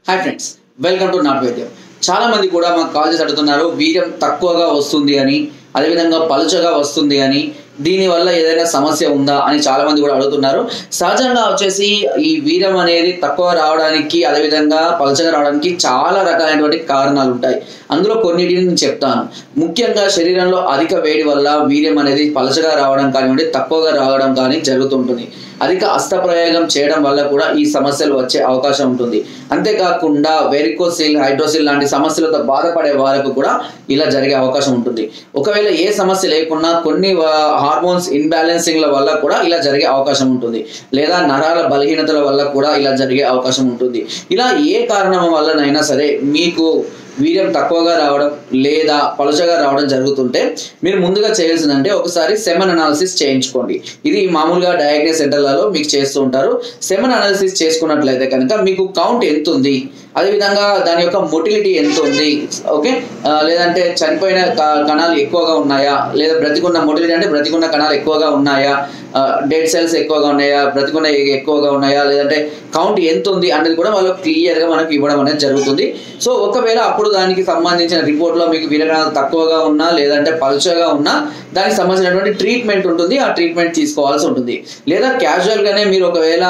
Hi friends, welcome to not వైద్యం. చాలా మంది కూడా మాకు కాల్ చేసి అడుగుతున్నారు, వీర్యం తక్కువగా వస్తుంది అని, అదేవిధంగా పలుచగా వస్తుంది అని, దీనివల్ల ఏదైనా సమస్య ఉందా అని చాలా మంది కూడా అడుగుతున్నారు. సహజంగా వచ్చేసి ఈ వీర్యం అనేది తక్కువ రావడానికి, అదేవిధంగా పలుచగా రావడానికి చాలా రకాలైనటువంటి కారణాలు ఉంటాయి. అందులో కొన్నిటిని నేను చెప్తాను. ముఖ్యంగా శరీరంలో అధిక వేడి వల్ల వీర్యం అనేది పలుచగా రావడం కానివ్వండి, తక్కువగా రావడం కానీ జరుగుతుంటుంది. అధిక హస్తప్రయోగం చేయడం వల్ల కూడా ఈ సమస్యలు వచ్చే అవకాశం ఉంటుంది. అంతేకాకుండా వెరికోసిల్, హైడ్రోసిల్ లాంటి సమస్యలతో బాధపడే వారికి కూడా ఇలా జరిగే అవకాశం ఉంటుంది. ఒకవేళ ఏ సమస్య లేకున్నా కొన్ని హార్మోన్స్ ఇన్బ్యాలెన్సింగ్ల వల్ల కూడా ఇలా జరిగే అవకాశం ఉంటుంది, లేదా నరాల బలహీనతల వల్ల కూడా ఇలా జరిగే అవకాశం ఉంటుంది. ఇలా ఏ కారణం వల్లనైనా సరే మీకు వీర్యం తక్కువగా రావడం లేదా పలుచగా రావడం జరుగుతుంటే మీరు ముందుగా చేయాల్సిందంటే ఒకసారి సెమెన్ అనాలిసిస్ చేయించుకోండి. ఇది మామూలుగా డయాగ్నోస్ సెంటర్లలో మీకు చేస్తూ ఉంటారు. సెమెన్ అనాలిసిస్ చేసుకున్నట్లయితే కనుక మీకు కౌంట్ ఎంత ఉంది, అదేవిధంగా దాని యొక్క మొటిలిటీ ఎంత ఉంది, ఓకే, లేదంటే చనిపోయిన కణాలు ఎక్కువగా ఉన్నాయా, లేదా బ్రతికున్న మొటిలిటీ అంటే బ్రతికున్న కణాలు ఎక్కువగా ఉన్నాయా, డెడ్ సెల్స్ ఎక్కువగా ఉన్నాయా, బ్రతికున్న ఎక్కువగా ఉన్నాయా, లేదంటే కౌంట్ ఎంత ఉంది అనేది కూడా వాళ్ళు క్లియర్గా మనకు ఇవ్వడం అనేది జరుగుతుంది. సో ఒకవేళ అప్పుడు దానికి సంబంధించిన రిపోర్ట్లో మీకు వీర్యకణాలు తక్కువగా ఉన్నా లేదంటే పలుచగా ఉన్నా దానికి సంబంధించినటువంటి ట్రీట్మెంట్ ఉంటుంది. ఆ ట్రీట్మెంట్ తీసుకోవాల్సి ఉంటుంది. లేదా క్యాజువల్గానే మీరు ఒకవేళ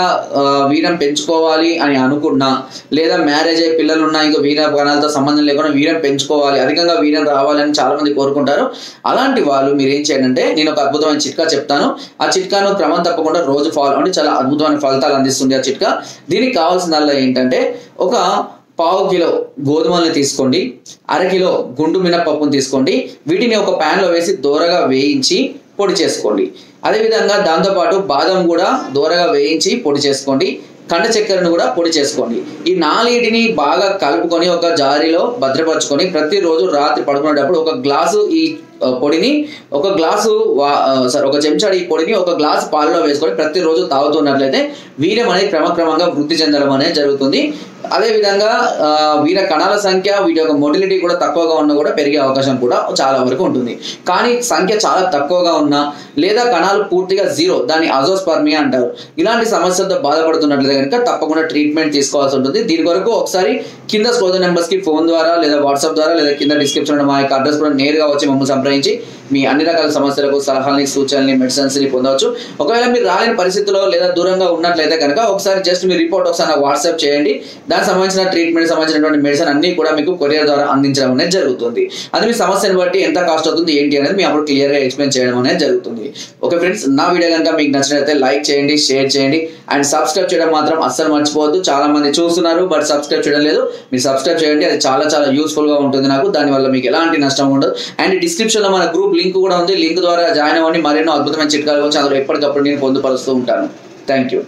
వీర్యం పెంచుకోవాలి అని అనుకున్నా, లేదా మ్యారేజ్ అయ్యే పిల్లలు ఉన్నా, ఇంకా వీర్య కణాలతో సంబంధం లేకుండా వీర్యం పెంచుకోవాలి, అధికంగా వీర్యం రావాలని చాలా మంది కోరుకుంటారు. అలాంటి వాళ్ళు మీరు ఏం చేయండి అంటే, నేను ఒక అద్భుతమైన చిట్కా చెప్తాను. ఆ చిట్కాను క్రమం తప్పకుండా రోజు ఫాలో అంటే చాలా అద్భుతమైన ఫలితాలు అందిస్తుంది ఆ చిట్కా. దీనికి కావాల్సిందల్లా ఏంటంటే, ఒక పావు కిలో గోధుమల్ని తీసుకోండి, అరకిలో గుండు మినపప్పును తీసుకోండి. వీటిని ఒక ప్యాన్లో వేసి దోరగా వేయించి పొడి చేసుకోండి. అదేవిధంగా దాంతోపాటు బాదం కూడా దోరగా వేయించి పొడి చేసుకోండి. కండ చక్కెరను కూడా పొడి చేసుకోండి. ఈ నాలుగిటిని బాగా కలుపుకొని ఒక జారీలో భద్రపరచుకొని ప్రతిరోజు రాత్రి పడుకునేటప్పుడు ఒక గ్లాసు ఈ పొడిని, ఒక చెంచాడు ఈ పొడిని ఒక గ్లాసు పాలలో వేసుకొని ప్రతిరోజు తాగుతున్నట్లయితే వీర్యం అనేది క్రమక్రమంగా వృద్ధి చెందడం అనేది జరుగుతుంది. అదేవిధంగా వీర కణాల సంఖ్య, వీటి యొక్క మొటిలిటీ కూడా తక్కువగా ఉన్నా కూడా పెరిగే అవకాశం కూడా చాలా వరకు ఉంటుంది. కానీ సంఖ్య చాలా తక్కువగా ఉన్నా లేదా కణాలు పూర్తిగా జీరో, దాన్ని అజోస్పర్మియా అంటారు. ఇలాంటి సమస్యలతో బాధపడుతున్నట్లయితే కనుక తప్పకుండా ట్రీట్మెంట్ తీసుకోవాల్సి ఉంటుంది. దీని కొరకు ఒకసారి కింద స్క్రోల్ నెంబర్స్కి ఫోన్ ద్వారా లేదా వాట్సాప్ ద్వారా లేదా కింద డిస్క్రిప్షన్లో మా యొక్క అడ్రస్ కూడా నేరుగా వచ్చి మమ్మల్ని సంప్రదించి మీ అన్ని రకాల సమస్యలకు సలహాలని, సూచనల్ని, మెడిసిన్స్ని పొందవచ్చు. ఒకవేళ మీరు రాలేని పరిస్థితుల్లో లేదా దూరంగా ఉన్నట్లయితే కనుక ఒకసారి జస్ట్ మీ రిపోర్ట్ ఒకసారి నాకు వాట్సాప్ చేయండి. దానికి సంబంధించిన ట్రీట్మెంట్ సంబంధించినటువంటి మెడిసిన్ అన్ని కూడా మీకు కొరియర్ ద్వారా అందించడం అనేది జరుగుతుంది. అది మీ సమస్యను బట్టి ఎంత కాస్ట్ అవుతుంది ఏంటి అనేది మీ అప్పుడు క్లియర్గా ఎక్స్ప్లెయిన్ చేయడం అనేది జరుగుతుంది. ఓకే ఫ్రెండ్స్, నా వీడియో కనుక మీకు నచ్చినట్లయితే లైక్ చేయండి, షేర్ చేయండి అండ్ సబ్స్క్రైబ్ చేయడం మాత్రం అస్సలు మర్చిపోవద్దు. చాలా మంది చూస్తున్నారు బట్ సబ్స్క్రైబ్ చేయడం లేదు. మీరు సబ్స్క్రైబ్ చేయండి, అది చాలా చాలా యూస్ఫుల్గా ఉంటుంది నాకు. దానివల్ల మీకు ఎలాంటి నష్టం ఉండదు. అండ్ డిస్క్రిప్షన్లో మన గ్రూప్ లింక్ కూడా ఉంది. లింక్ ద్వారా జాయిన్ అవ్వండి. మరెన్నో అద్భుతమైన చిట్కాల గురించి అందులో ఎప్పటికప్పుడు నేను పొందుపరుస్తూ ఉంటాను. Thank you.